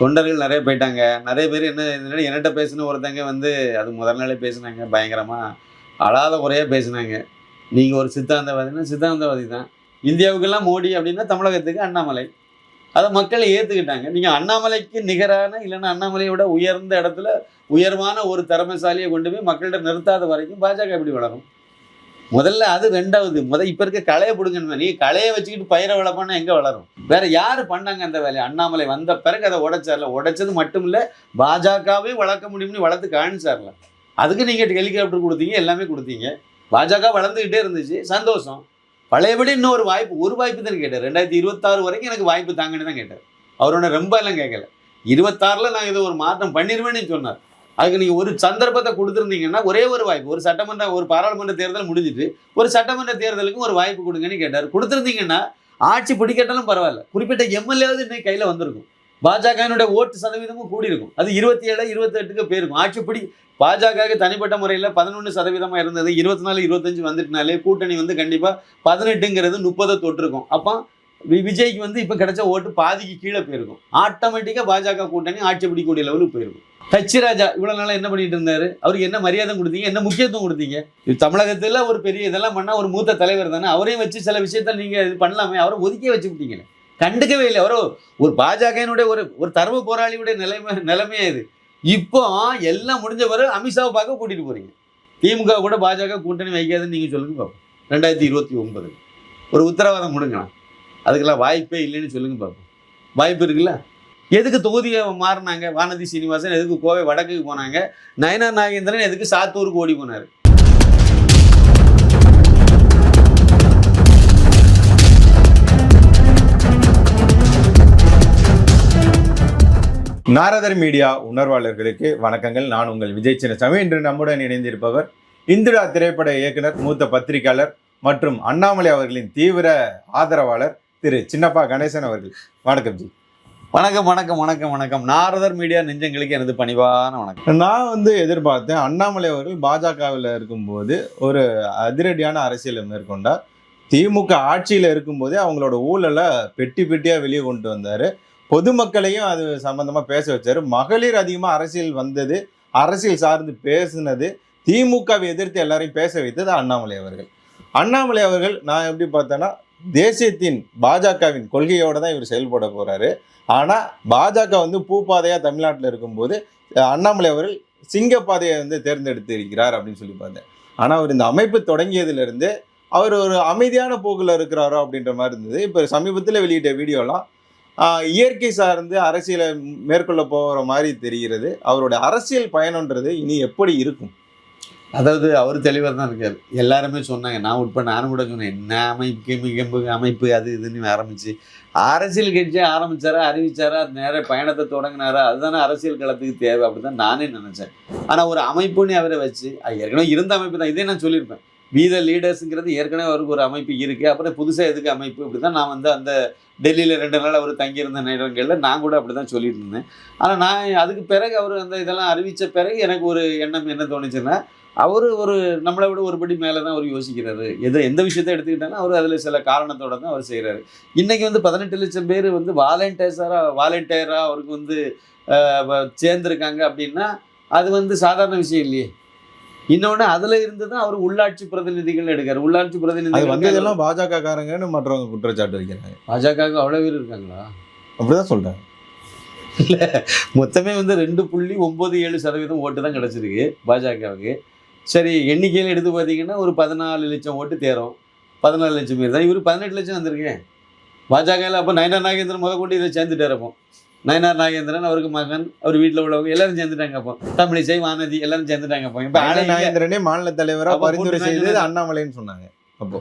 தொண்டர்கள் நிறைய போயிட்டாங்க. நிறைய பேர் என்கிட்ட பேசின ஒருத்தங்க வந்து அது முதல் நாளே பேசினாங்க. பயங்கரமா அழாத குறையா பேசினாங்க. நீங்க ஒரு சித்தாந்தவாதின்னா சித்தாந்தவாதி தான். இந்தியாவுக்கெல்லாம் மோடி அப்படின்னா தமிழகத்துக்கு அண்ணாமலை. அத மக்கள் ஏத்துக்கிட்டாங்க. நீங்க அண்ணாமலைக்கு நிகரான இல்லைன்னா அண்ணாமலையை விட உயர்ந்த இடத்துல உயர்வான ஒரு திறமைசாலியை கொண்டு போய் மக்கள்கிட்ட நிறுத்தாத வரைக்கும் பாஜக எப்படி வளரும்? முதல்ல அது 2வது. இப்ப இருக்க களைய பிடுங்கணுமே. நீ களைய வச்சுக்கிட்டு பயிரை வளர்ப்பான்னா எங்க வளரும்? வேற யாரு பண்ணாங்க அந்த வேலையை? அண்ணாமலை வந்த பிறகு அதை உடைச்சார்ல. உடைச்சது மட்டும் இல்ல, பாஜகவே வளர்க்க முடியும்னு வளர்த்து காணிச்சார்ல. அதுக்கு நீங்க ஹெலிகாப்டர் கொடுத்தீங்க, எல்லாமே கொடுத்தீங்க. பாஜக வளர்ந்துகிட்டே இருந்துச்சு, சந்தோஷம். பழையபடி இன்னொரு வாய்ப்பு, ஒரு வாய்ப்பு தான் கேட்டார். 2026 வரைக்கும் எனக்கு வாய்ப்பு தாங்கன்னு தான் கேட்டார். அவரோட ரொம்ப எல்லாம் கேட்கல. 26ல் நான் இதை ஒரு மாற்றம் பண்ணிடுவேன்னு சொன்னார். அதுக்கு நீங்கள் ஒரு சந்தர்ப்பத்தை கொடுத்துருந்தீங்கன்னா, ஒரே ஒரு வாய்ப்பு, ஒரு பாராளுமன்ற தேர்தல் முடிஞ்சிட்டு ஒரு சட்டமன்ற தேர்தலுக்கும் ஒரு வாய்ப்பு கொடுங்கன்னு கேட்டார். கொடுத்துருந்தீங்கன்னா ஆட்சி பிடிக்கட்டாலும் பரவாயில்ல, குறிப்பிட்ட எம்எல்ஏவது இன்னைக்கு கையில் வந்திருக்கும். பாஜகனுடைய ஓட்டு சதவீதமும் கூடியிருக்கும். அது 27, 28க்கு போயிருக்கும். ஆட்சி பாஜக தனிப்பட்ட முறையில் 11% இருந்தது. 24, 25 வந்துட்டுனாலே கூட்டணி வந்து கண்டிப்பாக 18ங்கிறது 30 தொட்டிருக்கும். அப்போ விஜய்க்கு வந்து இப்போ கிடைச்ச ஓட்டு பாதிக்கு கீழே போயிருக்கும். ஆட்டோமேட்டிக்காக பாஜக கூட்டணி ஆட்சி பிடிக்கக்கூடிய லெவலுக்கு போயிருக்கும். ராஜா இவ்வளோ நாளாக என்ன பண்ணிட்டு இருந்தாரு? அவருக்கு என்ன மரியாதை கொடுத்தீங்க? என்ன முக்கியத்துவம் கொடுத்தீங்க? தமிழகத்தில் ஒரு பெரிய இதெல்லாம் பண்ணால் ஒரு மூத்த தலைவர் தானே, அவரையும் வச்சு சில விஷயத்த நீங்கள் இது பண்ணலாமே. அவரை ஒதுக்கியே வச்சு விட்டீங்களே, கண்டுக்கவே இல்லை. அவரோ ஒரு பாஜகனுடைய ஒரு தர்ம போராளியுடைய நிலைமையா இது. இப்போ எல்லாம் முடிஞ்ச பிறகு அமித்ஷாவை பார்க்க கூட்டிட்டு போறீங்க. திமுக கூட பாஜக கூட்டணி வைக்காதுன்னு நீங்க சொல்லுங்க பார்ப்போம். 2029 ஒரு உத்தரவாதம் கொடுங்கலாம். அதுக்கெல்லாம் வாய்ப்பே இல்லைன்னு சொல்லுங்க பார்ப்போம். வாய்ப்பு இருக்குல்ல? எதுக்கு தொகுதியை மாறினாங்க? வானதி சீனிவாசன் எதுக்கு கோவை வடக்குக்கு போனாங்க? நயனார் நாகேந்திரன் எதுக்கு சாத்தூருக்கு ஓடி போனார்? நாரதர் மீடியா உணர்வாளர்களுக்கு வணக்கங்கள். நான் உங்கள் விஜய் சின்னசாமி. இன்று நம்முடன் இணைந்திருப்பவர் இந்திரா திரைப்பட இயக்குனர், மூத்த பத்திரிகையாளர் மற்றும் அண்ணாமலை அவர்களின் தீவிர ஆதரவாளர் திரு சின்னப்பா கணேசன் அவர்கள். வணக்கம் ஜி. வணக்கம் வணக்கம் வணக்கம் வணக்கம். நாரதர் மீடியா நெஞ்சங்களுக்கு எனது பணிவான வணக்கம். நான் எதிர்பார்த்தேன், அண்ணாமலை அவர்கள் பாஜகவில் இருக்கும்போது ஒரு அதிரடியான அரசியலை மேற்கொண்டார். திமுக ஆட்சியில் இருக்கும்போதே அவங்களோட ஊழலை பெட்டி பெட்டியாக வெளியே கொண்டு வந்தார். பொதுமக்களையும் அது சம்பந்தமாக பேச வச்சார். மகளிர் அதிகமாக அரசியல் வந்தது, அரசியல் சார்ந்து பேசுனது, திமுகவை எதிர்த்து எல்லாரையும் பேச வைத்தது அண்ணாமலை அவர்கள். அண்ணாமலை அவர்கள் நான் எப்படி பார்த்தேன்னா, தேசியத்தின் பாஜகவின் கொள்கையோடு தான் இவர் செயல்பட போகிறாரு. ஆனால் பாஜக பூப்பாதையாக தமிழ்நாட்டில் இருக்கும்போது அண்ணாமலை அவர்கள் சிங்கப்பாதையை தேர்ந்தெடுத்து இருக்கிறார் அப்படின்னு சொல்லி பார்த்தேன். ஆனால் அவர் இந்த அமைப்பு தொடங்கியதுலேருந்து அவர் ஒரு அமைதியான போக்கில் இருக்கிறாரோ அப்படின்ற மாதிரி இருந்தது. இப்போ சமீபத்தில் வெளியிட்ட வீடியோலாம் இயற்கை சார்ந்து அரசியலை மேற்கொள்ள போகிற மாதிரி தெரிகிறது. அவருடைய அரசியல் பயணன்றது இனி எப்படி இருக்கும்? அதாவது அவர் தெளிவாக தான் இருக்கார். எல்லாருமே சொன்னாங்க, நானும் கூட சொன்னேன், என்ன அமைப்பு அது இதுன்னு ஆரம்பிச்சு அரசியல் கட்சியை ஆரம்பிச்சாரா, அறிவிச்சாரா, நேர பயணத்தை தொடங்கினாரா, அதுதானே அரசியல் களத்துக்கு தேவை அப்படிதான் நானே நினைச்சேன். ஆனால் ஒரு அமைப்புன்னு அவரை வச்சு, ஏற்கனவே இருந்த அமைப்பு தான், இதே நான் சொல்லியிருப்பேன். பீத லீடர்ஸுங்கிறது ஏற்கனவே அவருக்கு ஒரு அமைப்பு இருக்குது, அப்புறம் புதுசாக எதுக்கு அமைப்பு இப்படி தான் நான் அந்த டெல்லியில் 2 நாள் அவர் தங்கியிருந்த நேரங்களில் நான் கூட அப்படி தான் சொல்லிட்டு இருந்தேன். ஆனால் நான் அதுக்கு பிறகு அவர் இதெல்லாம் அறிவித்த பிறகு எனக்கு ஒரு எண்ணம் என்ன தோணுச்சுன்னா, அவர் நம்மளை விட ஒருபடி மேலே தான் அவர் யோசிக்கிறாரு. எந்த விஷயத்தை எடுத்துக்கிட்டாலும் அவர் அதில் சில காரணத்தோடு தான் அவர் செய்கிறாரு. இன்றைக்கி 18 லட்சம் பேர் வாலண்டியராக அவருக்கு சேர்ந்துருக்காங்க அப்படின்னா அது சாதாரண விஷயம் இல்லையே. இன்னொன்று அதில் இருந்து தான் அவர் உள்ளாட்சி பிரதிநிதிகள் எடுக்காரு. உள்ளாட்சி பிரதிநிதிகள் பாஜக காரங்கன்னு மற்றவங்க குற்றச்சாட்டு வைக்கிறாங்க. பாஜகவுக்கு அவ்வளோ பேர் இருக்காங்களா? அப்படிதான் சொல்கிறாங்க. இல்லை, மொத்தமே 2.97% ஓட்டு தான் கிடச்சிருக்கு பாஜகவுக்கு. சரி, எண்ணிக்கையில் எடுத்து பார்த்தீங்கன்னா ஒரு 14 லட்சம் ஓட்டு தேரும். 14 லட்சம் பேர் தான். இவர் 18 லட்சம் வந்திருக்கேன் பாஜகவில். அப்போ நயனார் நாகேந்திரன் கொண்டு இதை சேர்ந்துட்டார். அப்போ நயனார் நாகேந்திரன், அவருக்கு மகன், அவர் வீட்டில் உள்ளவங்க எல்லாரும் சேர்ந்துட்டாங்க. அப்போ தமிழிசை, வானதி எல்லாரும் சேர்ந்துட்டாங்க. அப்போ இப்போ நாகேந்திரனே மாநில தலைவராக பரிந்துரை செய்தது அண்ணாமலைன்னு சொன்னாங்க. அப்போ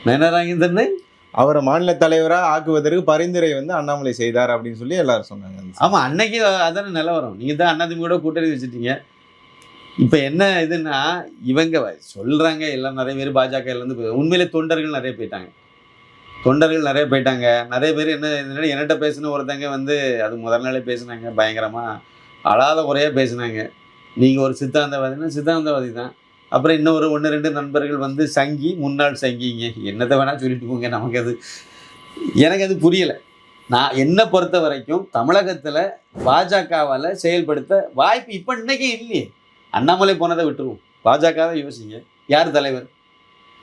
நயனார் நாகேந்திரனை அவரை மாநில தலைவராக ஆக்குவதற்கு பரிந்துரை அண்ணாமலை செய்தார் அப்படின்னு சொல்லி எல்லாரும் சொன்னாங்க. ஆமாம், அன்னைக்கு அதான நிலவரம். நீங்கள் தான் அதிமுக கூட்டணி வச்சுட்டீங்க. இப்போ என்ன இதுன்னா, இவங்க சொல்கிறாங்க எல்லாம் நிறைய பேர் பாஜகலேருந்து உண்மையிலே தொண்டர்கள் நிறைய போயிட்டாங்க. நிறைய பேர் என்கிட்ட பேசின ஒருத்தங்க அது முதல் நாளே பேசினாங்க. பயங்கரமாக அழாத குறையாக பேசினாங்க. நீங்கள் ஒரு சித்தாந்தவாதின்னா சித்தாந்தவாதி தான். அப்புறம் இன்னொரு 1-2 நண்பர்கள் சங்கி, முன்னாள் சங்கிங்க, என்னத்தை வேணால் சொல்லிட்டு போங்க, எனக்கு அது புரியலை. நான் என்னை பொறுத்த வரைக்கும் தமிழகத்தில் பாஜகவால் செயல்படுத்த வாய்ப்பு இப்போ இன்னைக்கே இல்லையே. அண்ணாமலை போனதை விட்டுருவோம், பாஜகவை யோசிங்க. யார் தலைவர்?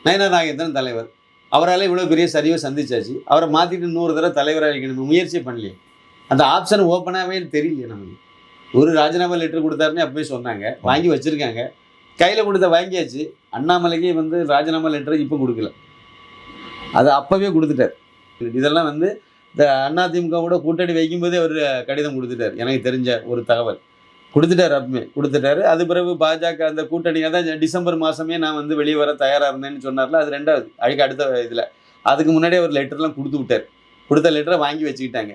நயனார் நாகேந்திரன் தலைவர். அவரால் இவ்வளோ பெரிய சரிவை சந்திச்சாச்சு. அவரை மாற்றிட்டு 100 தடவை தலைவராக வைக்கணும், முயற்சியே பண்ணலையே. அந்த ஆப்ஷன் ஓப்பனாகவே தெரியலையே நமக்கு. ஒரு ராஜினாமா லெட்டர் கொடுத்தாருன்னு அப்பவே சொன்னாங்க, வாங்கி வச்சுருக்காங்க, கையில் கொடுத்த வாங்கியாச்சு. அண்ணாமலைக்கு வந்து ராஜினாமா லெட்டர் இப்போ கொடுக்கல, அது அப்போவே கொடுத்துட்டார். இதெல்லாம் வந்து இந்த அதிமுகவோட கூட்டணி வைக்கும்போதே அவர் கடிதம் கொடுத்துட்டார், எனக்கு தெரிஞ்ச ஒரு தகவல் கொடுத்துட்டார், அப்பவே கொடுத்துட்டாரு. அது பிறகு பாஜக அந்த கூட்டணி தான் டிசம்பர் மாதமே நான் வந்து வெளியே வர தயாராக இருந்தேன்னு சொன்னார்ல, அது 2வது அடுத்த இதில். அதுக்கு முன்னாடியே அவர் லெட்டர்லாம் கொடுத்து விட்டார். கொடுத்த லெட்டரை வாங்கி வச்சுக்கிட்டாங்க.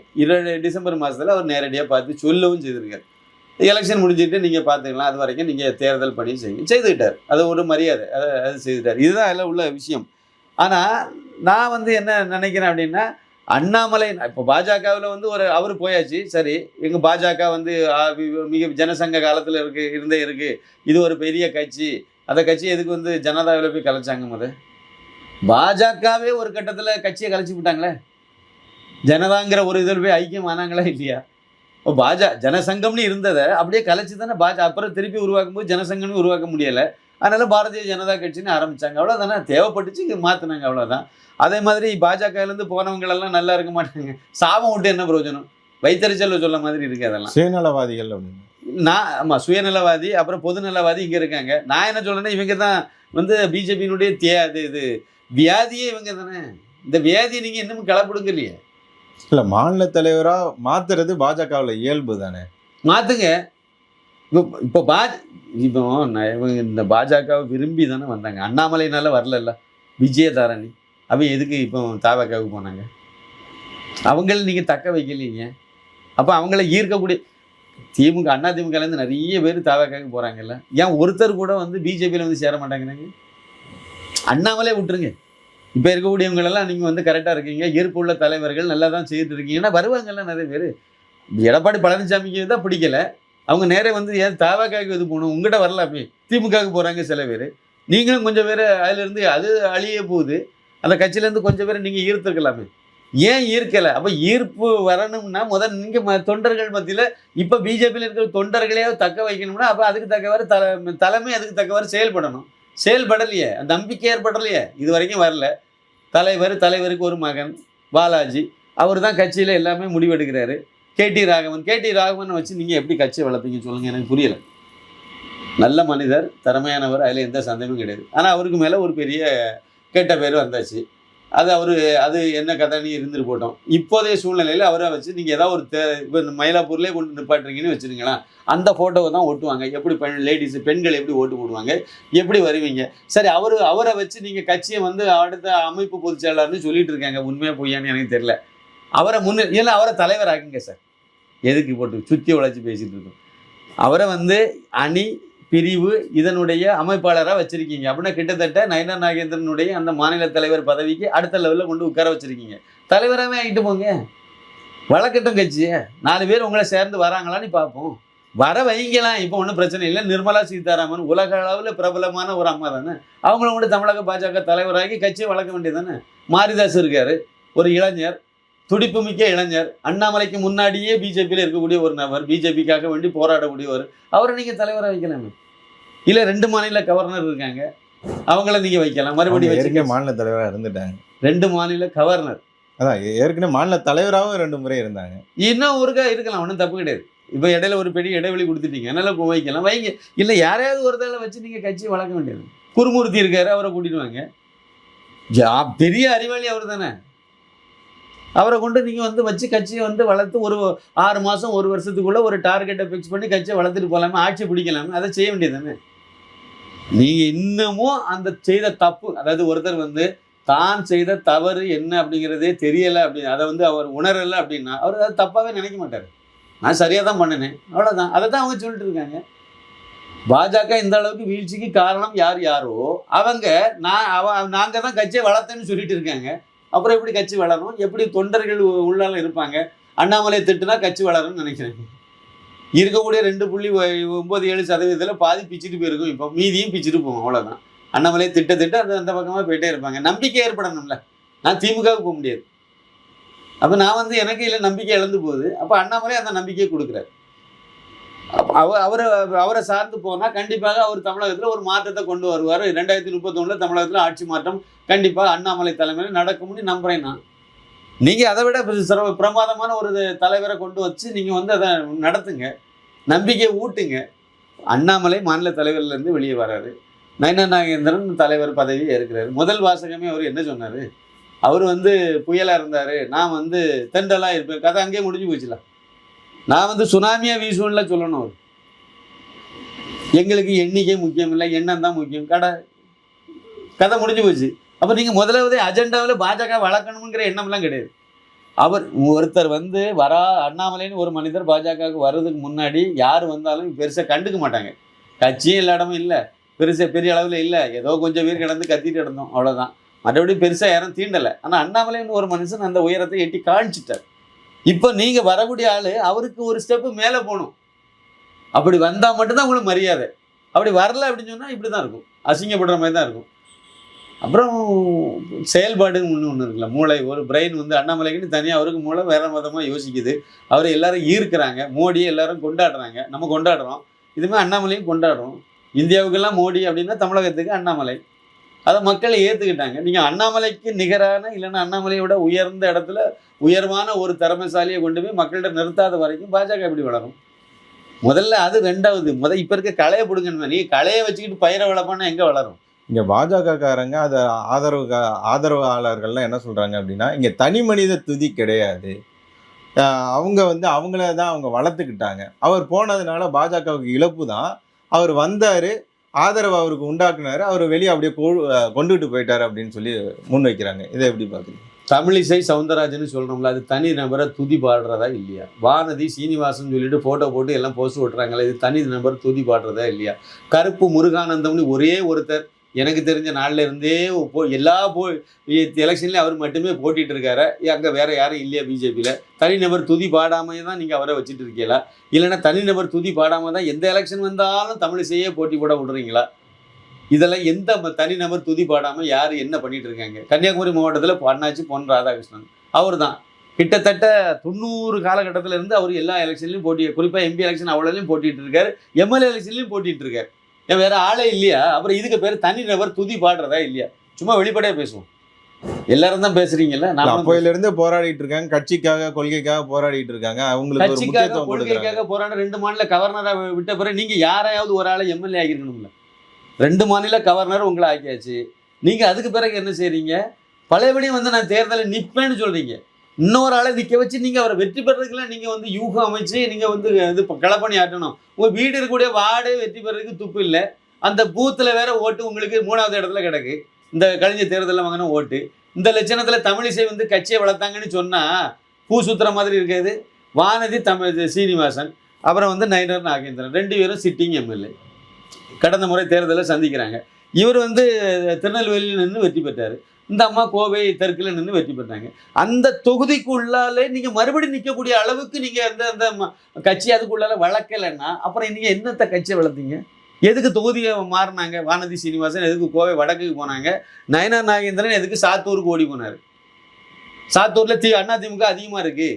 டிசம்பர் மாதத்தில் அவர் நேரடியாக பார்த்து சொல்லவும் செய்திருக்கார். எலெக்ஷன் முடிஞ்சுட்டு நீங்கள் பார்த்துக்கலாம், அது வரைக்கும் நீங்கள் தேர்தல் பணி செய்துக்கிட்டார். அது ஒரு மரியாதை, அது செய்துட்டார். இதுதான் அதில் உள்ள விஷயம். ஆனால் நான் வந்து என்ன நினைக்கிறேன் அப்படின்னா, அண்ணாமலை இப்போ பாஜகவில் வந்து அவர் போயாச்சு, சரி. எங்கள் பாஜக வந்து மிக ஜனசங்க காலத்தில் இருக்கு. இது ஒரு பெரிய கட்சி. அந்த கட்சி எதுக்கு வந்து ஜனதாவில் போய் கலைச்சாங்க? பாஜகவே ஒரு கட்டத்தில் கட்சியை கலைச்சி விட்டாங்களே. ஜனதாங்கிற ஒரு இதில் போய் ஐக்கியம் ஆனாங்களா இல்லையா? இப்போ ஜனசங்கம்னு இருந்ததை அப்படியே கலைச்சி தானே அப்புறம் திருப்பி உருவாக்கும் போது ஜனசங்கம்னு உருவாக்க முடியலை. அதனால் பாரதிய ஜனதா கட்சின்னு ஆரம்பித்தாங்க. அவ்வளோதானே, தேவைப்பட்டுச்சு, இங்கே மாற்றினாங்க, அவ்வளோதான். அதே மாதிரி பாஜகலேருந்து போனவங்களெல்லாம் நல்லா இருக்க மாட்டாங்க. சாபம் விட்டு என்ன பிரயோஜனம்? வைத்தறிச்சல் சொல்ல மாதிரி இருக்குது. அதெல்லாம் சுயநலவாதிகள் அப்படின்னு. ஆமாம், சுயநலவாதி, அப்புறம் பொதுநலவாதி இங்கே இருக்காங்க. நான் என்ன சொல்கிறேன்னா, இவங்க தான் வந்து பிஜேபியினுடைய இது வியாதியே இவங்க தானே. இந்த வியாதியை நீங்கள் இன்னமும் களப்படுங்கலையே. இல்லை, மாநில தலைவராக மாற்றுறது பாஜகவில் இயல்பு தானே, மாற்றுங்க. இப்போ இவங்க இந்த பாஜகவை விரும்பி தானே வந்தாங்க. அண்ணாமலைனால வரல, விஜயதாரணி அவன் எதுக்கு இப்போ தாவக்காவுக்கு போனாங்க? அவங்கள நீங்கள் தக்க வைக்கலீங்க. அப்போ அவங்கள ஈர்க்கக்கூடிய அதிமுகலேருந்து நிறைய பேர் தாவக்காவுக்கு போகிறாங்கல்ல. ஏன் ஒருத்தர் கூட வந்து பிஜேபியில் வந்து சேர மாட்டாங்கிறாங்க? அண்ணாமலே விட்டுருங்க. இப்போ இருக்கக்கூடியவங்களெல்லாம் நீங்கள் வந்து கரெக்டாக இருக்கீங்க, ஈர்ப்பு உள்ள தலைவர்கள் நல்லா தான் செய்துட்டு இருக்கீங்கன்னா வருவாங்கல்ல நிறைய பேர். எடப்பாடி பழனிசாமிக்கு தான் பிடிக்கல, அவங்க நேரே வந்து ஏன் தாவக்காவுக்கு இது போகணும், உங்கள்கிட்ட வரலாமே. திமுகவுக்கு போகிறாங்க சில பேர், நீங்களும் கொஞ்சம் பேர் அதிலேருந்து அது அழிய போகுது. அந்த கட்சியிலேருந்து கொஞ்சம் பேர் நீங்கள் ஈர்த்துக்கலாமே, ஏன் ஈர்க்கலை? அப்போ ஈர்ப்பு வரணும்னா முதல் நீங்கள் தொண்டர்கள் மத்தியில் இப்போ பிஜேபியில் இருக்கிற தொண்டர்களையாவது தக்க வைக்கணும்னா அப்போ அதுக்கு தக்கவாறு தலைமை அதுக்கு தக்கவாறு செயல்படணும். செயல்படலையே, அந்த நம்பிக்கை ஏற்படலையே, இது வரைக்கும் வரல. தலைவருக்கு ஒரு மகன் பாலாஜி, அவர் தான் கட்சியில் எல்லாமே முடிவெடுக்கிறாரு. கேடி ராகவன் வச்சு நீங்கள் எப்படி கட்சியை வளர்ப்பீங்க சொல்லுங்கள், எனக்கு புரியலை. நல்ல மனிதர், திறமையானவர், அதில் எந்த சந்தேகமும் கிடையாது. ஆனால் அவருக்கு மேலே ஒரு பெரிய கெட்ட பேர் வந்தாச்சு. அது என்ன கதைன்னு இருந்துட்டு போட்டோம். இப்போதைய சூழ்நிலையில் அவரை வச்சு நீங்கள் ஏதாவது ஒரு இப்போ மயிலாப்பூர்லேயே கொண்டு நிப்பாட்டுறீங்கன்னு வச்சுருங்களேன், அந்த ஃபோட்டோவை தான் ஓட்டுவாங்க. எப்படி பெண்கள் எப்படி ஓட்டு போடுவாங்க, எப்படி வருவீங்க? சரி, அவரை வச்சு நீங்கள் கட்சியை வந்து அடுத்த அமைப்பு பொதுச் செயலாளர்னு சொல்லிட்டு இருக்காங்க. உண்மையாக பொய்யான்னு எனக்கு தெரியல. அவரை இல்லை, அவரை தலைவர் ஆக்குங்க சார். எதுக்கு போட்டு சுற்றி உழைச்சி பேசிகிட்டு இருக்கோம்? அவரை வந்து அணி பிரிவு இதனுடைய அமைப்பாளராக வச்சுருக்கீங்க அப்படின்னா கிட்டத்தட்ட நயனார் நாகேந்திரனுடைய அந்த மாநில தலைவர் பதவிக்கு அடுத்த லெவலில் கொண்டு உட்கார வச்சுருக்கீங்க. தலைவராகவே ஆகிட்டு போங்க, வழக்கட்டும் கட்சியை. 4 பேர் உங்களை சேர்ந்து வராங்களான்னு பார்ப்போம். வர வைங்கலாம், இப்போ ஒன்றும் பிரச்சனை இல்லை. நிர்மலா சீதாராமன் உலக அளவில் பிரபலமான ஒரு அம்மா தானே, அவங்கள கூட தமிழக பாஜக தலைவராகி கட்சியை வளர்க்க வேண்டியது தானே. மாரிதாஸ் இருக்கார், ஒரு இளைஞர், துடிப்புமிக்க இளைஞர், அண்ணாமலைக்கு முன்னாடியே பிஜேபியில் இருக்கக்கூடிய ஒரு நபர், பிஜேபிக்காக வேண்டி போராடக்கூடியவர். அவரை நீங்கள் தலைவராக வைக்கலாமே. இல்லை, 2 மாநில கவர்னர் இருக்காங்க, அவங்கள நீங்கள் வைக்கலாம். மறுபடியும் வச்சுக்க. மாநில தலைவராக இருந்துட்டாங்க. 2 மாநில கவர்னர், அதான் ஏற்கனவே மாநில தலைவராகவும் 2 முறை இருந்தாங்க. இன்னும் ஒருக்கா இருக்கலாம், ஒன்றும் தப்பு கிடையாது. இப்போ இடையில ஒரு பெரிய இடைவெளி கொடுத்துட்டீங்க, அதனால வைக்கலாம், வைங்க. இல்லை, யாரையாவது ஒருத்தரை வச்சு நீங்கள் கட்சியை வளர்க்க வேண்டியது. குருமூர்த்தி இருக்காரு, அவரை கூட்டிட்டு வாங்க. பெரிய அறிவாளி அவர் தானே. அவரை கொண்டு நீங்கள் வந்து வச்சு கட்சியை வந்து வளர்த்து ஒரு 6 மாதம் 1 வருஷத்துக்குள்ளே ஒரு டார்கெட்டை ஃபிக்ஸ் பண்ணி கட்சியை வளர்த்துட்டு போகலாமே, ஆட்சி பிடிக்கலாமே. அதை செய்ய வேண்டியது தானே. நீங்கள் இன்னமும் அந்த செய்த தப்பு, அதாவது ஒருத்தர் வந்து தான் செய்த தவறு என்ன அப்படிங்கிறதே தெரியலை அப்படின்னு, அதை வந்து அவர் உணரலை அப்படின்னா அவர் அதை தப்பாகவே நினைக்க மாட்டார். நான் சரியாக தான் பண்ணினேன், அவ்வளோதான். அதை தான் அவங்க சொல்லிட்டு இருக்காங்க. பாஜக இந்த அளவுக்கு வீழ்ச்சிக்கு காரணம் யாரோ அவங்க நாங்கள் தான் கட்சியை வளர்த்தேன்னு சொல்லிட்டு இருக்காங்க. அப்புறம் எப்படி கட்சி வளரும்? எப்படி தொண்டர்கள் உள்ளால இருப்பாங்க? அண்ணாமலை திட்டுனா கட்சி வளரும்னு நினைக்கிறேன். இருக்கக்கூடிய 2.97% பாதி பிச்சுட்டு போயிருக்கும். இப்போ மீதியும் பிச்சுட்டு போவோம், அவ்வளோதான். அண்ணாமலை திட்ட அந்த பக்கமாக போயிட்டே இருப்பாங்க. நம்பிக்கை ஏற்படணும்ல. நான் திமுகவுக்கு போக முடியாது. அப்போ நான் வந்து எனக்கு இல்லை நம்பிக்கை இழந்து போகுது. அப்போ அண்ணாமலை அந்த நம்பிக்கையை கொடுக்குறாரு. அவரை சார்ந்து போனால் கண்டிப்பாக அவர் தமிழகத்தில் ஒரு மாற்றத்தை கொண்டு வருவார். 2031 தமிழகத்தில் ஆட்சி மாற்றம் கண்டிப்பாக அண்ணாமலை தலைமையில் நடக்கும்னு நம்புகிறேன் நான். நீங்கள் அதை விட பிரமாதமான ஒரு தலைவரை கொண்டு வச்சு நீங்கள் வந்து அதை நடத்துங்க, நம்பிக்கையை ஊட்டுங்க. அண்ணாமலை மாநில தலைவர்லேருந்து வெளியே வராரு. நயினார் நாகேந்திரன் தலைவர் பதவி ஏற்கிறாரு. முதல் வாசகமே அவர் என்ன சொன்னார்? அவர் வந்து புயலாக இருந்தார், நான் வந்து தெண்டலாக இருப்பேன். கதை அங்கேயே முடிஞ்சு போச்சுல. நான் வந்து சுனாமியாக வீசுவேன்ல சொல்லணும். அவர் எங்களுக்கு எண்ணிக்கை முக்கியம் இல்லை, எண்ணம் தான் முக்கியம். கதை முடிஞ்சு போச்சு. அப்போ நீங்கள் முதலாவது அஜெண்டாவில் பாஜக வளர்க்கணுங்கிற எண்ணம்லாம் கிடையாது. அவர் ஒருத்தர் வந்து அண்ணாமலைன்னு ஒரு மனிதர் பாஜகவுக்கு வர்றதுக்கு முன்னாடி யார் வந்தாலும் பெருசாக கண்டுக்க மாட்டாங்க. கட்சியும் எல்லா இடமும் இல்லை, பெரிய அளவில் இல்லை, ஏதோ கொஞ்சம் பேர் கிடந்து கத்திட்டு கிடந்தோம், அவ்வளோதான். மற்றபடி பெருசாக யாரும் தீண்டலை. ஆனால் அண்ணாமலைன்னு ஒரு மனுஷன் அந்த உயரத்தை எட்டி காணிச்சிட்டார். இப்போ நீங்கள் வரக்கூடிய ஆள் அவருக்கு ஒரு ஸ்டெப்பு மேலே போகணும். அப்படி வந்தால் மட்டும்தான் உங்களுக்கு மரியாதை. அப்படி வரல அப்படின்னு சொன்னால் இப்படி தான் இருக்கும், அசிங்கப்படுற மாதிரி தான் இருக்கும். அப்புறம் செயல்பாடுன்னு ஒன்று இருக்குல்ல, மூளை, ஒரு பிரெயின் வந்து அண்ணாமலைக்குன்னு தனியாக அவருக்கு மூளை வேறு விதமாக யோசிக்குது. அவரை எல்லாரும் ஈர்க்கிறாங்க, மோடியை எல்லாரும் கொண்டாடுறாங்க, நம்ம கொண்டாடுறோம். இதுமாதிரி அண்ணாமலையும் கொண்டாடுறோம். இந்தியாவுக்கெல்லாம் மோடி அப்படின்னா தமிழகத்துக்கு அண்ணாமலை. அதை மக்கள் ஏற்றுக்கிட்டாங்க. நீங்கள் அண்ணாமலைக்கு நிகரான இல்லைன்னா அண்ணாமலையோட உயர்ந்த இடத்துல உயர்வான ஒரு திறமைசாலியை கொண்டு போய் மக்கள்கிட்ட நிறுத்தாத வரைக்கும் பாஜக எப்படி வளரும்? முதல்ல அது. ரெண்டாவது, இப்போ இருக்க களையை பிடுங்கணுமே. நீ களையை வச்சுக்கிட்டு பயிரை வளர்ப்பான்னா எங்கே வளரும்? இங்கே பாஜகக்காரங்க அதை ஆதரவாளர்கள்லாம் என்ன சொல்கிறாங்க அப்படின்னா, இங்கே தனி மனித துதி கிடையாது, அவங்க வந்து அவங்கள தான் அவங்க வளர்த்துக்கிட்டாங்க. அவர் போனதுனால பாஜகவுக்கு இழப்பு தான். அவர் வந்தார், ஆதரவு அவருக்கு உண்டாக்குனாரு, அவர் வெளியே அப்படியே கொண்டுகிட்டு போயிட்டார் அப்படின்னு சொல்லி முன்வைக்கிறாங்க. இதை எப்படி பார்க்குறீங்க? தமிழிசை சவுந்தரராஜன் சொல்கிறோம்ல, அது தனி நபரை துதி பாடுறதா இல்லையா? வானதி சீனிவாசன் சொல்லிட்டு ஃபோட்டோ போட்டு எல்லாம் போஸ்ட் ஓட்டுறாங்களே, இது தனி நபர் துதி பாடுறதா இல்லையா? கருப்பு முருகானந்தம்னு ஒரே ஒருத்தர் எனக்கு தெரிஞ்ச நாளில் இருந்தே எல்லா எலெக்ஷன்லேயும் அவர் மட்டுமே போட்டிகிட்டு இருக்காரு. அங்கே வேறு யாரும் இல்லையா பிஜேபியில்? தனிநபர் துதி பாடாமையே தான் நீங்கள் அவரை வச்சுட்டு இருக்கீங்களா? இல்லைன்னா தனிநபர் துதி பாடாமல் தான் எந்த எலெக்ஷன் வந்தாலும் தமிழிசையே போட்டி போட விடுறீங்களா? இதெல்லாம் எந்த தனிநபர் துதி பாடாமல் யார் என்ன பண்ணிட்டு இருக்காங்க? கன்னியாகுமரி மாவட்டத்தில் அண்ணாச்சி பொன் ராதாகிருஷ்ணன் அவர் தான் கிட்டத்தட்ட 90 காலகட்டத்தில் இருந்து அவர் எல்லா எலெக்ஷன்லையும் குறிப்பாக எம்பி எலெக்ஷன் அவ்வளோலையும் போட்டிட்டு இருக்காரு, எம்எல்ஏ எலெக்ஷன்லையும் போட்டிட்டு இருக்காரு. ஏன் வேற ஆளே இல்லையா? அப்புறம் இதுக்கு பேர் தனிநபர் துதி பாடுறதா இல்லையா? சும்மா வெளிப்படையாக பேசுவோம். எல்லாரும் தான் பேசுறீங்கல்ல. நான் அப்போயிலிருந்து போராடிட்டு இருக்காங்க, கட்சிக்காக கொள்கைக்காக போராடிட்டு இருக்காங்க. அவங்களுக்கு கட்சிக்காக கொள்கைக்காக போராட 2 மாநில கவர்னரை விட்ட பிறகு நீங்க யாரையாவது ஒரு ஆளை எம்எல்ஏ ஆகிருக்கணும்ல. 2 மாநில கவர்னர் உங்களை ஆக்கியாச்சு. நீங்க அதுக்கு பிறகு என்ன செய்றீங்க? பழையபடியும் வந்து நான் தேர்தலில் நிற்பேன்னு சொல்றீங்க. இன்னொரு ஆளை நிற்க வச்சு நீங்கள் அவரை வெற்றி பெறதுக்குலாம் நீங்கள் வந்து யூகம் அமைச்சு நீங்கள் வந்து இது களப்பணி ஆட்டணும். உங்கள் வீடு இருக்கக்கூடிய வார்டே வெற்றி பெறதுக்கு துப்பு இல்லை. அந்த பூத்தில் வேற ஓட்டு உங்களுக்கு 3வது இடத்துல கிடக்கு. இந்த கழிஞ்ச தேர்தலில் வாங்கின ஓட்டு. இந்த லட்சணத்தில் தமிழிசை வந்து கட்சியை வளர்த்தாங்கன்னு சொன்னால் பூ சுத்துற மாதிரி இருக்காது. வானதி சீனிவாசன் அப்புறம் வந்து நயினார் நாகேந்திரன் 2 பேரும் சிட்டிங் எம்எல்ஏ கடந்த முறை தேர்தலில் சந்திக்கிறாங்க. இவர் வந்து திருநெல்வேலியில் நின்று வெற்றி பெற்றார். இந்த அம்மா கோவை தெற்கில் நின்று வெற்றி பெற்றாங்க. அந்த தொகுதிக்கு உள்ளாலே நீங்கள் மறுபடியும் நிற்கக்கூடிய அளவுக்கு நீங்கள் அந்த கட்சி அதுக்குள்ளால வளர்க்கலைன்னா அப்புறம் நீங்கள் என்னத்தை கட்சியை வளர்த்தீங்க? எதுக்கு தொகுதியை மாறினாங்க? வானதி சீனிவாசன் எதுக்கு கோவை வடக்குக்கு போனாங்க? நயினார் நாகேந்திரன் எதுக்கு சாத்தூருக்கு ஓடி போனார்? சாத்தூரில் அதிமுக அதிகமாக இருக்கு.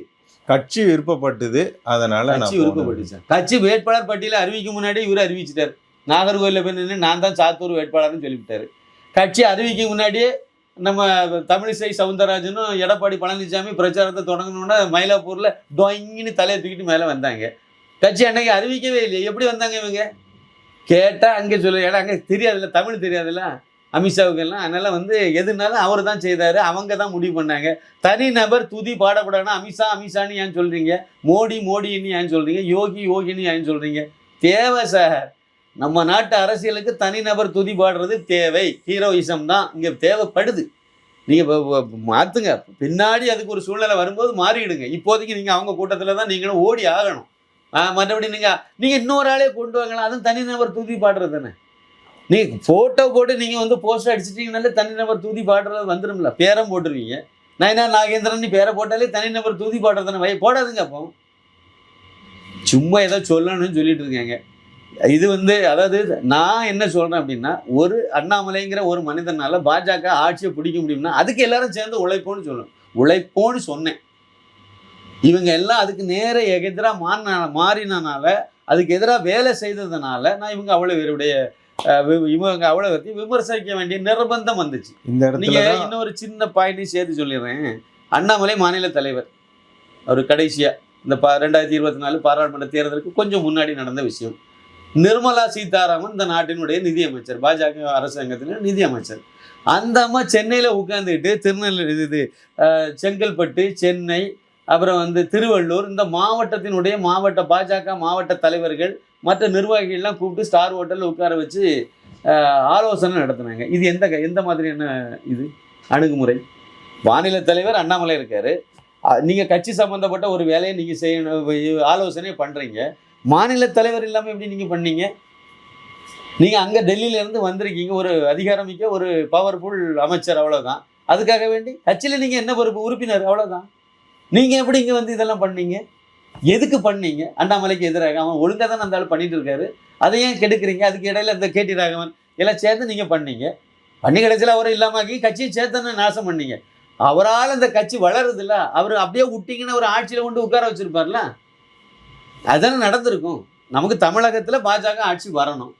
கட்சி விருப்பப்பட்டது, அதனால கட்சி விருப்பப்பட்டுச்சு. கட்சி வேட்பாளர் பட்டியலை அறிவிக்கும் முன்னாடி இவர் அறிவிச்சிட்டார். நாகர்கோவிலில் போய் நின்று நான் தான் சாத்தூர் வேட்பாளர்னு சொல்லிவிட்டார். கட்சி அறிவிக்கும் முன்னாடியே நம்ம தமிழிசை சவுந்தரராஜனும் எடப்பாடி பழனிசாமி பிரச்சாரத்தை தொடங்கணுன்னா மயிலாப்பூரில் டொயின்னு தலையை தூக்கிட்டு மேலே வந்தாங்க. கட்சி அன்னைக்கு அறிவிக்கவே இல்லை. எப்படி வந்தாங்க இவங்க கேட்டால் அங்கே சொல்ல, ஏன்னா அங்கே தெரியாதுல்ல, தமிழ் தெரியாதுல்ல அமித்ஷாவுக்கெல்லாம். அதனால் வந்து எதுனாலும் அவர் தான் செய்தார், அவங்க தான் முடிவு பண்ணாங்க. தனி நபர் துதி பாடக்கூடாதுன்னா அமித்ஷான்னு ஏன் சொல்கிறீங்க? மோடின்னு ஏன் சொல்கிறீங்க? யோகின்னு ஏன் சொல்கிறீங்க? தேவை சார். நம்ம நாட்டு அரசியலுக்கு தனிநபர் துதி பாடுறது தேவை. ஹீரோயிசம் தான் இங்கே தேவைப்படுது. நீங்கள் மாற்றுங்க, பின்னாடி அதுக்கு ஒரு சூழ்நிலை வரும்போது மாறிடுங்க. இப்போதைக்கு நீங்கள் அவங்க கூட்டத்தில் தான் நீங்களும் ஓடி ஆகணும். மற்றபடி நீங்கள் இன்னொரு ஆளே கொண்டு வாங்கலாம், அதுவும் தனிநபர் துதி பாடுறது தானே. நீங்கள் ஃபோட்டோ போட்டு நீங்கள் வந்து போஸ்டர் அடிச்சிட்டிங்கனாலே தனிநபர் துதி பாடுறது வந்துடும்ல. பேரம் போட்டுருவீங்க. நயினார் நாகேந்திரன் பேரை போட்டாலே தனிநபர் துதி பாடுறது தானே. போடாதுங்க. அப்போ சும்மா ஏதோ சொல்லணும்னு சொல்லிட்டு இருக்காங்க. இது வந்து அதாவது நான் என்ன சொல்கிறேன் அப்படின்னா, ஒரு அண்ணாமலைங்கிற ஒரு மனிதனால் பாஜக ஆட்சியை பிடிக்க முடியும்னா அதுக்கு எல்லாரும் சேர்ந்து உழைப்போன்னு சொல்லணும். உழைப்போன்னு சொன்னேன். இவங்க எல்லாம் அதுக்கு நேர எதிராக மாறினால, அதுக்கு எதிராக வேலை செய்ததுனால நான் இவங்க அவ்வளோ விமர்சிக்க வேண்டிய நிர்பந்தம் வந்துச்சு. இந்த நீங்க இடத்துல இன்னொரு சின்ன பாயிண்டையும் சேர்த்து சொல்லிடுறேன். அண்ணாமலை மாநில தலைவர். அவர் கடைசியா இந்த 2024 பாராளுமன்ற தேர்தலுக்கு கொஞ்சம் முன்னாடி நடந்த விஷயம். நிர்மலா சீதாராமன் இந்த நாட்டினுடைய நிதியமைச்சர், பாஜக அரசாங்கத்தின் நிதியமைச்சர். அந்த அம்மா சென்னையில் உட்காந்துக்கிட்டு திருநெல்வேலி, செங்கல்பட்டு, சென்னை, அப்புறம் திருவள்ளூர், இந்த மாவட்ட பாஜக மாவட்ட தலைவர்கள் மற்ற நிர்வாகிகள்லாம் கூப்பிட்டு ஸ்டார் ஹோட்டலில் உட்கார வச்சு ஆலோசனை நடத்தினாங்க. இது எந்த மாதிரியான இது அணுகுமுறை? மாநில தலைவர் அண்ணாமலை இருக்காரு, நீங்கள் கட்சி சம்மந்தப்பட்ட ஒரு வேலையை நீங்கள் செய்யணும், ஆலோசனை பண்ணுறீங்க. மாநில தலைவர் இல்லாமல் எப்படி நீங்கள் பண்ணீங்க? நீங்கள் அங்கே டெல்லியிலேருந்து வந்திருக்கீங்க, ஒரு அதிகாரமிக்க ஒரு பவர்ஃபுல் அமைச்சர், அவ்வளோதான். அதுக்காக வேண்டி கட்சியில் நீங்கள் என்ன பொறுப்பு? உறுப்பினர், அவ்வளோதான். நீங்கள் எப்படி இங்கே இதெல்லாம் பண்ணீங்க? எதுக்கு பண்ணீங்க? அண்ணாமலைக்கு எதிராக அவன் ஒழுங்காக தான் அந்த ஆள் பண்ணிட்டு இருக்காரு, அதை ஏன் கெடுக்குறீங்க? அதுக்கு இடையில இந்த கேடி ராகவன் எல்லாம் சேர்ந்து நீங்கள் பண்ணி கடைசியில் அவரை இல்லாமக்கி கட்சியை சேர்த்தன்னு நாசம் பண்ணீங்க. அவரால் இந்த கட்சி வளருது இல்லை, அவர் அப்படியே விட்டிங்கன்னா ஒரு ஆட்சியில் கொண்டு உட்கார வச்சுருப்பார்ல. அதுதானே நடந்திருக்கும். நமக்கு தமிழகத்தில் பாஜக ஆட்சி வரணும்,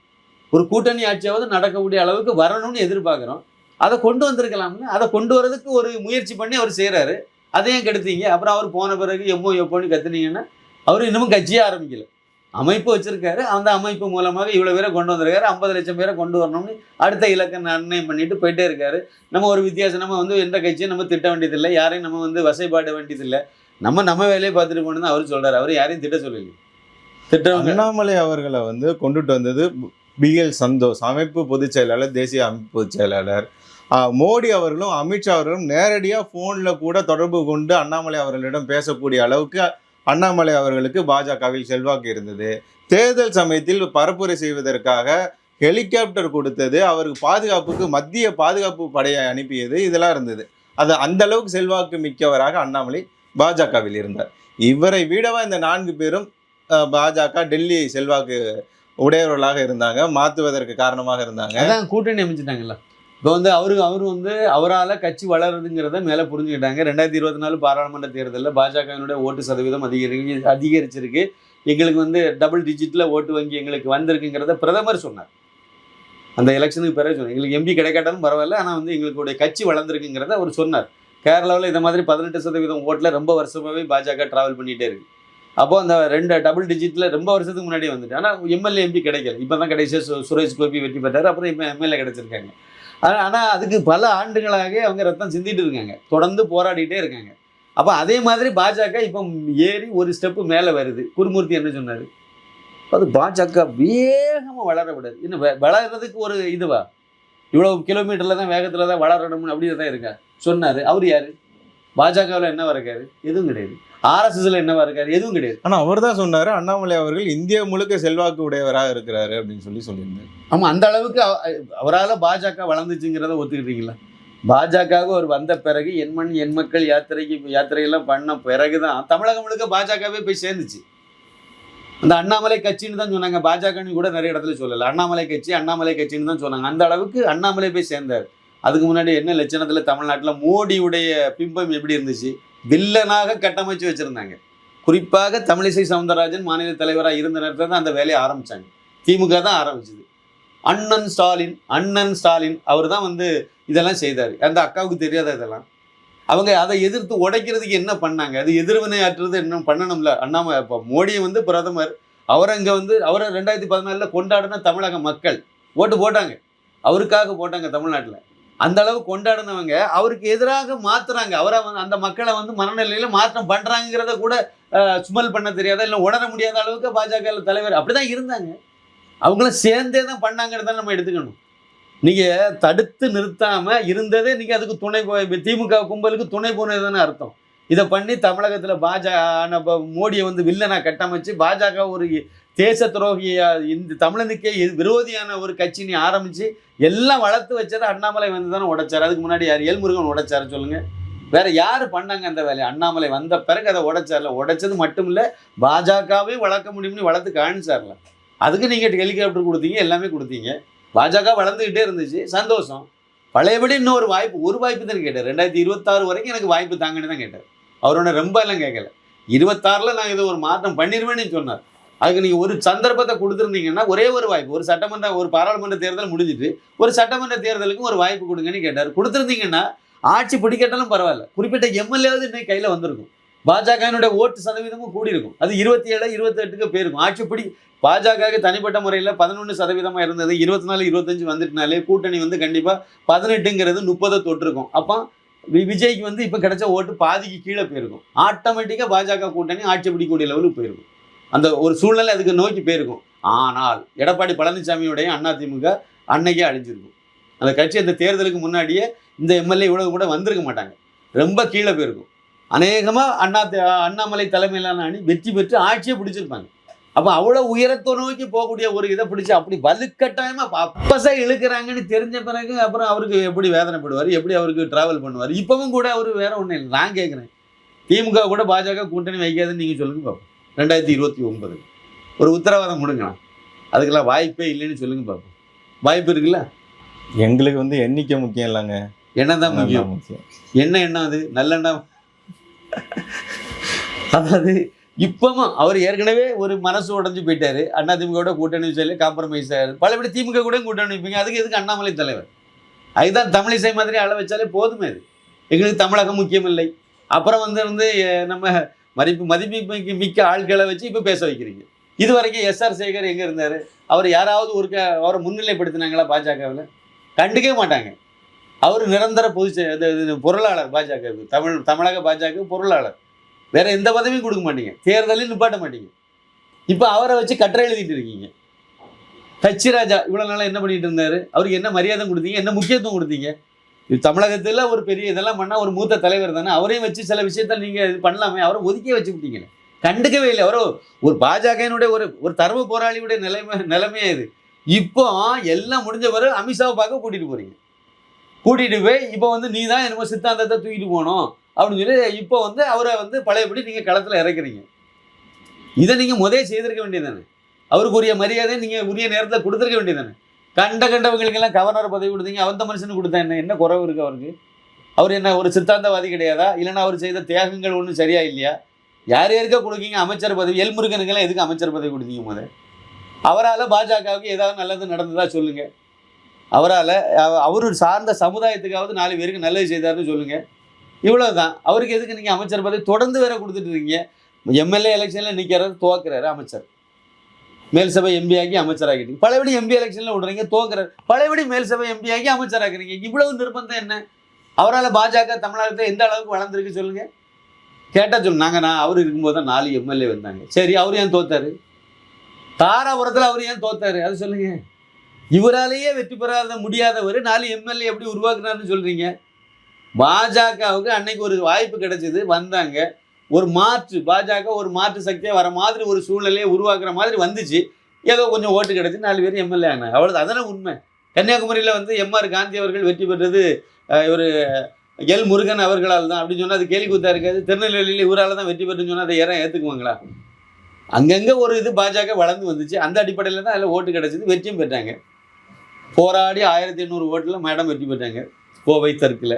ஒரு கூட்டணி ஆட்சியாவது நடக்கக்கூடிய அளவுக்கு வரணும்னு எதிர்பார்க்குறோம். அதை கொண்டு வந்திருக்கலாம்னு, அதை கொண்டு வரதுக்கு ஒரு முயற்சி பண்ணி அவர் செய்கிறாரு. அதையும் கெடுத்தீங்க. அப்புறம் அவர் போன பிறகு எப்போன்னு கத்துனீங்கன்னா அவர் இன்னமும் கட்சியே ஆரம்பிக்கல, அமைப்பு வச்சிருக்காரு. அந்த அமைப்பு மூலமாக இவ்வளோ பேரை கொண்டு வந்திருக்காரு, 50 லட்சம் பேரை கொண்டு வரணும்னு அடுத்த இலக்கை நிர்ணயம் பண்ணிட்டு போயிட்டே இருக்காரு. நம்ம ஒரு வித்தியாசம், நம்ம எந்த கட்சியும் நம்ம திட்ட வேண்டியதில்லை, யாரையும் நம்ம வசைப்பாட வேண்டியதில்லை, நம்ம வேலையை பார்த்துட்டு போகணுன்னு தான் அவர் சொல்கிறார். அவர் யாரையும் திட்ட சொல்லலை. அண்ணாமலை அவர்களை கொண்டுட்டு வந்தது BL சந்தோஷ், அமைப்பு பொதுச் செயலாளர், தேசிய அமைப்பு பொதுச் செயலாளர். மோடி அவர்களும் அமித்ஷா அவர்களும் நேரடியாக ஃபோனில் கூட தொடர்பு கொண்டு அண்ணாமலை அவர்களிடம் பேசக்கூடிய அளவுக்கு அண்ணாமலை அவர்களுக்கு பாஜகவில் செல்வாக்கு இருந்தது. தேர்தல் சமயத்தில் பரப்புரை செய்வதற்காக ஹெலிகாப்டர் கொடுத்தது, அவருக்கு பாதுகாப்புக்கு மத்திய பாதுகாப்பு படையை அனுப்பியது, இதெல்லாம் இருந்தது. அது அந்த அளவுக்கு செல்வாக்கு மிக்கவராக அண்ணாமலை பாஜகவில் இருந்தார். இவரை விடவா இந்த 4 பேரும் பாஜக டெல்லி செல்வாக்கு உடையவர்களாக இருந்தாங்க, மாற்றுவதற்கு காரணமாக இருந்தாங்க. அதான் கூட்டணி அமைச்சிட்டாங்கல்ல. இப்போ அவரால் கட்சி வளருதுங்கிறத மேலே புரிஞ்சுக்கிட்டாங்க. 2024 பாராளுமன்ற தேர்தலில் பாஜகவினுடைய ஓட்டு சதவீதம் அதிகரிச்சிருக்கு. எங்களுக்கு டபுள் டிஜிட்டில் ஓட்டு வங்கி எங்களுக்கு வந்திருக்குங்கிறத பிரதமர் சொன்னார். அந்த எலெக்ஷனுக்கு பிறகு சொன்னார், எங்களுக்கு MP கிடைக்காட்டாலும் பரவாயில்ல, ஆனால் எங்களுடைய கட்சி வளர்ந்துருக்குங்கிறத அவர் சொன்னார். கேரளாவில் இந்த மாதிரி 18% ஓட்டில் ரொம்ப வருஷமாகவே பாஜக ட்ராவல் பண்ணிகிட்டே இருக்குது. அப்போது அந்த 2 டபுள் டிஜிட்டில் ரொம்ப வருஷத்துக்கு முன்னாடியே வந்துட்டு, ஆனால் MLA MP கிடைக்கல. இப்போ தான் கடைசியாக சுரேஷ் கோபி வெற்றி பெற்றார், அப்புறம் இப்போ MLA கிடைச்சிருக்காங்க. ஆனால் அதுக்கு பல ஆண்டுகளாக அவங்க ரத்தம் சிந்திட்டு இருக்காங்க, தொடர்ந்து போராடிட்டே இருக்காங்க. அப்போ அதே மாதிரி பாஜக இப்போ ஏறி ஒரு ஸ்டெப்பு மேலே வருது. குருமூர்த்தி என்ன சொன்னார்? அது பாஜக வேகமாக வளர விடாது. இன்னும் வளர்கிறதுக்கு ஒரு இதுவா, இவ்வளோ கிலோமீட்டரில் தான் வேகத்தில் தான் வளரணும்னு அப்படின்னு தான் இருக்கா சொன்னார். அவர் யார்? பாஜகவில் என்னவா இருக்காரு? எதுவும் கிடையாது. RSSல என்னவா இருக்காரு? எதுவும் கிடையாது. ஆனால் அவர் தான் சொன்னார், அண்ணாமலை அவர்கள் இந்தியா முழுக்க செல்வாக்கு உடையவராக இருக்கிறாரு அப்படின்னு சொல்லியிருந்தார். ஆமாம், அந்த அளவுக்கு அவரால் பாஜக வளர்ந்துச்சுங்கிறத ஒத்துக்கிட்டீங்களா? பாஜகவுக்கு அவர் வந்த பிறகு என் மண் என் மக்கள் யாத்திரையெல்லாம் பண்ண பிறகு தான் தமிழகம் முழுக்க பாஜகவே போய் சேர்ந்துச்சு. அந்த அண்ணாமலை கட்சின்னு தான் சொன்னாங்க, பாஜகன்னு கூட நிறைய இடத்துல சொல்லலை, அண்ணாமலை கட்சின்னு தான் சொன்னாங்க. அந்த அளவுக்கு அண்ணாமலை போய் சேர்ந்தார். அதுக்கு முன்னாடி என்ன லட்சணத்தில் தமிழ்நாட்டில் மோடியுடைய பிம்பம் எப்படி இருந்துச்சு? வில்லனாக கட்டமைச்சு வச்சுருந்தாங்க. குறிப்பாக தமிழிசை சவுந்தரராஜன் மாநில தலைவராக இருந்த நேரத்தில் தான் அந்த வேலையை ஆரம்பித்தாங்க. திமுக தான் ஆரம்பிச்சுது. அண்ணன் ஸ்டாலின் அவர் தான் இதெல்லாம் செய்தார். அந்த அக்காவுக்கு தெரியாத இதெல்லாம் அவங்க அதை எதிர்த்து உடைக்கிறதுக்கு என்ன பண்ணாங்க? அது எதிர்வினை ஆற்றுறது என்ன பண்ணணும்ல. அண்ணாமலை இப்போ மோடியை பிரதமர், அவரை இங்கே அவரை 2014 கொண்டாடின தமிழக மக்கள் ஓட்டு போட்டாங்க, அவருக்காக போட்டாங்க தமிழ்நாட்டில். அந்த அளவு கொண்டாடினவங்க அவருக்கு எதிராக மாற்றுறாங்க. அவரை அந்த மக்களை மனநிலையில் மாற்றம் பண்ணுறாங்கிறத கூட சுமல் பண்ண தெரியாத, இல்லை உணர முடியாத அளவுக்கு பாஜக தலைவர் அப்படி தான் இருந்தாங்க. அவங்களும் சேர்ந்தே தான் பண்ணாங்கன்னு தான் நம்ம எடுத்துக்கணும். நீங்கள் தடுத்து நிறுத்தாமல் இருந்ததே நீங்கள் அதுக்கு துணை திமுக கும்பலுக்கு துணை போனது தானே அர்த்தம். இதை பண்ணி தமிழகத்தில் மோடியை வில்லனாக கட்டமைச்சு பாஜக ஒரு தேச துரோகியா, இந்த தமிழனுக்கே விரோதியான ஒரு கட்சினி ஆரம்பித்து எல்லாம் வளர்த்து வச்சதை அண்ணாமலை தானே உடைச்சார். அதுக்கு முன்னாடி யார்? எல்முருகன் உடைச்சார் சொல்லுங்கள். வேறு யார் பண்ணாங்க அந்த வேலையை? அண்ணாமலை வந்த பிறகு அதை உடைச்சார்ல. உடைச்சது மட்டும் இல்லை, பாஜகவே வளர்க்க முடியும்னு வளர்த்து காணிச்சார்ல. அதுக்கு நீங்கள் ஹெலிகாப்டர் கொடுத்தீங்க, எல்லாமே கொடுத்தீங்க. பாஜக வளர்ந்துக்கிட்டே இருந்துச்சு, சந்தோஷம். பழையபடி இன்னும் ஒரு வாய்ப்பு தான் கேட்டார். 2026 வரைக்கும் எனக்கு வாய்ப்பு தாங்கன்னு தான் கேட்டார். அவரோட ரொம்ப எல்லாம் கேட்கல. 26ல் நாங்கள் இதை ஒரு மாற்றம் பண்ணிடுவேன்னு சொன்னார். அதுக்கு நீங்கள் ஒரு சந்தர்ப்பத்தை கொடுத்துருந்தீங்கன்னா, ஒரே ஒரு வாய்ப்பு, ஒரு பாராளுமன்ற தேர்தல் முடிஞ்சிட்டு ஒரு சட்டமன்ற தேர்தலுக்கும் ஒரு வாய்ப்பு கொடுங்கன்னு கேட்டார். கொடுத்துருந்தீங்கன்னா ஆட்சி பிடிக்கட்டாலும் பரவாயில்ல, குறிப்பிட்ட எம்எல்ஏவது இன்னைக்கு கையில் வந்திருக்கும். பாஜகவினுடைய ஓட்டு சதவீதமும் கூடியிருக்கும். அது 27 28க்கு போயிருக்கும். ஆட்சி பாஜகவுக்கு தனிப்பட்ட முறையில் 11% இருந்தது. 24 25 வந்துட்டுனாலே கூட்டணி வந்து கண்டிப்பாக 18ங்கிறது 30 தொட்டிருக்கும். அப்போ விஜய்க்கு வந்து இப்போ கிடைச்ச ஓட்டு பாதிக்கு கீழே போயிருக்கும். ஆட்டோமேட்டிக்காக பாஜக கூட்டணி ஆட்சி பிடிக்கக்கூடிய லெவலுக்கு போயிருக்கும். அந்த ஒரு சூழ்நிலை அதுக்கு நோக்கி போயிருக்கும். ஆனால் எடப்பாடி பழனிசாமியுடைய அதிமுக அன்னைக்கே அழிஞ்சிருக்கும். அந்த கட்சி அந்த தேர்தலுக்கு முன்னாடியே இந்த எம்எல்ஏ இவ்வளவு கூட வந்திருக்க மாட்டாங்க, ரொம்ப கீழே போயிருக்கும். அநேகமாக அண்ணாமலை தலைமையிலான அணி வெற்றி பெற்று ஆட்சியை பிடிச்சிருப்பாங்க. அப்போ அவ்வளோ உயரத்தை நோக்கி போகக்கூடிய ஒரு இதை பிடிச்சி அப்படி வலுக்கட்டாயமாக அப்பசா இழுக்கிறாங்கன்னு தெரிஞ்ச பிறகு அப்புறம் அவருக்கு எப்படி வேதனைப்படுவார், எப்படி அவருக்கு ட்ராவல் பண்ணுவார். இப்பவும் கூட அவர் வேற ஒன்றும் இல்லை. நான் கேட்குறேன், திமுக கூட பாஜக கூட்டணி வைக்காதுன்னு நீங்கள் சொல்லுங்க பார்ப்போம். 2029 ஒரு உத்தரவாதம் கொடுங்கண்ணா. அதுக்கெல்லாம் வாய்ப்பே இல்லைன்னு சொல்லுங்க பார்ப்போம். வாய்ப்பு இருக்குல்ல? எங்களுக்கு வந்து எண்ணிக்கை முக்கியம் இல்லைங்க, எண்ணம் தான் முக்கியம். எண்ணம் அது நல்லெண்ணம். அதாவது இப்பவும் அவர் ஏற்கனவே ஒரு மனசு உடஞ்சு போயிட்டாரு. அதிமுக கூட்டணி சொல்லி காம்ப்ரமைஸ் ஆகாது. பலபடி திமுக கூட கூட்டணி வைப்பீங்க. அதுக்கு எதுக்கு அண்ணாமலை தலைவர்? அதுதான் தமிழிசை மாதிரி அள வச்சாலே போதுமே. அது எங்களுக்கு தமிழகம் முக்கியம் இல்லை. அப்புறம் வந்து நம்ம மதிப்பு மிக்க ஆட்களை வச்சு இப்போ பேச வைக்கிறீங்க. இது வரைக்கும் SR சேகர் எங்கே இருந்தார்? அவர் யாராவது அவரை முன்னிலைப்படுத்தினாங்களா? பாஜகவில் கண்டுக்கவே மாட்டாங்க. அவர் நிரந்தர பொருளாளர் பாஜக, தமிழக பாஜக பொருளாளர். வேற எந்த பதவியும் கொடுக்க மாட்டீங்க, தேர்தலையும் நிப்பாட்ட மாட்டீங்க. இப்போ அவரை வச்சு கட்டுரை எழுதிட்டு இருக்கீங்க. கட்சி ராஜா இவ்வளோ நாளாக என்ன பண்ணிட்டு இருந்தாரு? அவருக்கு என்ன மரியாதை கொடுத்தீங்க, என்ன முக்கியத்துவம் கொடுத்தீங்க? தமிழகத்தில் ஒரு பெரிய இதெல்லாம் பண்ணால் ஒரு மூத்த தலைவர் தானே, அவரையும் வச்சு சில விஷயத்த நீங்கள் இது பண்ணலாமே. அவரை ஒதுக்கி வச்சு விட்டீங்க, கண்டுக்கவே இல்லை. அவரோ ஒரு பாஜகனுடைய ஒரு தர்ம போராளியுடைய நிலைமையே இது. இப்போ எல்லாம் முடிஞ்ச பிறகு அமித்ஷாவை பார்க்க கூட்டிகிட்டு போகிறீங்க. கூட்டிகிட்டு போய் இப்போ வந்து நீ தான் என்னமோ சித்தாந்தத்தை தூக்கிட்டு போகணும் அப்படின்னு சொல்லி இப்போ வந்து அவரை வந்து பழையபடி நீங்கள் களத்தில் இறக்குறீங்க. இதை நீங்கள் செய்திருக்க வேண்டியதானே? அவருக்கு உரிய மரியாதை நீங்கள் உரிய நேரத்தில் கொடுத்துருக்க வேண்டியதானே? கண்டவங்களுக்கெல்லாம் கவர்னர் பதவி கொடுத்தீங்க. அந்த மனுஷனுக்கு கொடுத்தா என்ன குறைவு இருக்குது அவருக்கு? அவர் என்ன ஒரு சித்தாந்தவாதி கிடையாதா? இல்லைன்னா அவர் செய்த தியாகங்கள் ஒன்றும் சரியா இல்லையா? யார் யாருக்கா கொடுக்கீங்க அமைச்சர் பதவி? எல்முருகனுக்கெல்லாம் எதுக்கு அமைச்சர் பதவி கொடுத்தீங்க? அவரால் பாஜகவுக்கு ஏதாவது நல்லது நடந்ததா சொல்லுங்கள். அவர் சார்ந்த சமுதாயத்துக்காவது 4 பேருக்கு நல்லது செய்தார்னு சொல்லுங்கள். இவ்வளவுதான். அவருக்கு எதுக்கு நீங்கள் அமைச்சர் பதவி தொடர்ந்து வேற கொடுத்துட்டு இருக்கீங்க? எம்எல்ஏ எலெக்ஷனில் நிற்கிறாரு, துவக்கிறாரு அமைச்சர், மேல் சபை எம்பி ஆகி அமைச்சராகிட்டீங்க. பழையபடி எம்பி எலெக்ஷனில் விடுறீங்க, துவக்கிறாரு, பழையபடி மேல் சபை எம்பி ஆகி அமைச்சராகிறீங்க. இவ்வளவு நிர்பந்தம் என்ன? அவரால் பாஜக தமிழகத்தில் எந்த அளவுக்கு வளர்ந்துருக்கு சொல்லுங்க. கேட்டால் சொல்லுங்க. அவர் இருக்கும்போது தான் 4 எம்எல்ஏ வந்தாங்க. சரி, அவர் ஏன் தோத்தாரு? தாராபுரத்தில் அவர் ஏன் தோத்தாரு? அது சொல்லுங்க. இவராலேயே வெற்றி பெறாத முடியாதவர் 4 எம்எல்ஏ எப்படி உருவாக்குனாருன்னு சொல்றீங்க? பாஜகவுக்கு அன்னைக்கு ஒரு வாய்ப்பு கிடைச்சது, வந்தாங்க. பாஜக ஒரு மாற்று சக்தியாக வர மாதிரி ஒரு சூழ்நிலையை உருவாக்குற மாதிரி வந்துச்சு. ஏதோ கொஞ்சம் ஓட்டு கிடைச்சி 4 பேர் எம்எல்ஏ ஆனாங்க. அவ்வளோ அதனால உண்மை. கன்னியாகுமரியில் வந்து MR காந்தி அவர்கள் வெற்றி பெற்றது ஒரு எல் முருகன் அவர்களால் தான் அப்படின்னு சொன்னால் அது கேலி கூத்தா இருக்காது. திருநெல்வேலியில் இவரால் தான் வெற்றி பெற்றுன்னு சொன்னால் அதை யாரும் ஏற்றுக்குவாங்களா? அங்கங்கே ஒரு பாஜக வளர்ந்து வந்துச்சு. அந்த அடிப்படையில் தான் அதில் ஓட்டு கிடைச்சது, வெற்றியும் பெற்றாங்க. போராடி 1800 ஓட்டில் மேடம் வெற்றி பெற்றாங்க. கோவை தெற்கில்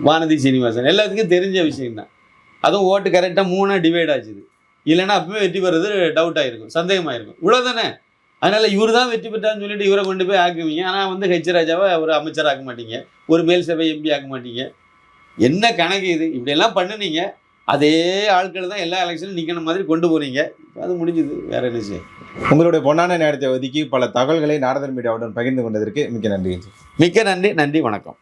வானதி சீனிவாசன் எல்லாத்துக்கும் தெரிஞ்ச விஷயம்தான். அதுவும் ஓட்டு கரெக்டாக 3 டிவைட் ஆச்சுது. இல்லைன்னா அப்பவே வெற்றி பெறது டவுட் ஆகிருக்கும், சந்தேகமாயிருக்கும். இவ்வளோதானே. அதனால் இவர் தான் வெற்றி பெற்றான்னு சொல்லிட்டு இவரை கொண்டு போய் ஆக்குவீங்க. ஆனால் வந்து ஹெச் ராஜாவை ஒரு அமைச்சர் ஆக்க மாட்டீங்க, ஒரு மேல் சபை எம்பி ஆக்க மாட்டீங்க. என்ன கணக்கு இது? இப்படியெல்லாம் பண்ணுனீங்க. அதே ஆட்கள் தான் எல்லா எலெக்ஷனும் நிற்கிற மாதிரி கொண்டு போகிறீங்க. அது முடிஞ்சுது, வேற என்ன செய்ய. உங்களுடைய பொன்னான நேரத்தை ஒதுக்கி பல தகவல்களை நாரதன் மீடியாவுடன் பகிர்ந்து கொண்டதற்கு மிக்க நன்றி. மிக்க நன்றி. நன்றி, வணக்கம்.